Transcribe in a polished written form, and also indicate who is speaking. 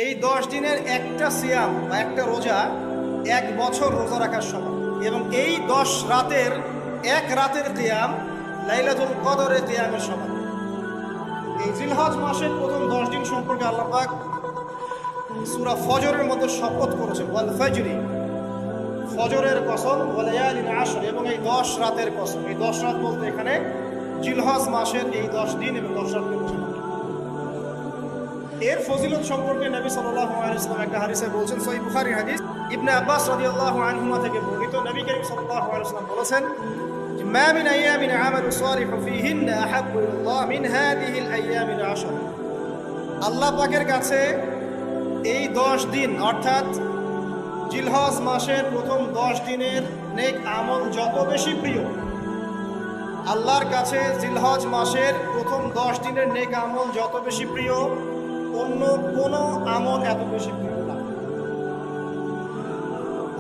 Speaker 1: এই 10 দিনের একটা সিয়াম বা একটা রোজা 1 বছর রোজা রাখার সমান, এবং এই 10 রাতের এক রাতের কিয়াম লাইলাতুল কদরের কিয়ামের সমান। এই জিলহজ মাসের প্রথম 10 দিন সম্পর্কে আল্লাহ পাক সূরা ফজরের মধ্যে শপথ করেছেন, ওয়াল ফাজরি, ফজরের কসম, ওয়া লায়ালিন আশর, এবং এই 10 রাতের কসম। এই 10 রাত বলতে এখানে জিলহজ মাসের এই 10 দিন এবং 10 রাতকে বোঝানো। এর ফজিলত সম্পর্কে নবী সাল্লাল্লাহু আলাইহি ওয়াসাল্লাম একটা হাদিসে বলছেন, সহিহ বুখারীর হাদিস, ইবনে আব্বাস রাদিয়াল্লাহু আনহুমা থেকে বর্ণিত, নবী করিম সাল্লাল্লাহু আলাইহি ওয়াসাল্লাম বলেছেন, মা মিন আইয়ামিন আমালু সালিহু ফীহিন্না আহাব্বু ইলাল্লাহ মিন হাযিহিল আইয়ামিল আশর। আল্লাহ পাকের কাছে এই 10 দিন অর্থাৎ জিলহজ মাসের প্রথম 10 দিনের নেক আমল যত বেশি প্রিয়, আল্লাহর কাছে জিলহজ মাসের প্রথম 10 দিনের নেক আমল যত বেশি প্রিয়, অন্য কোনো আমল এত বেশি প্রিয়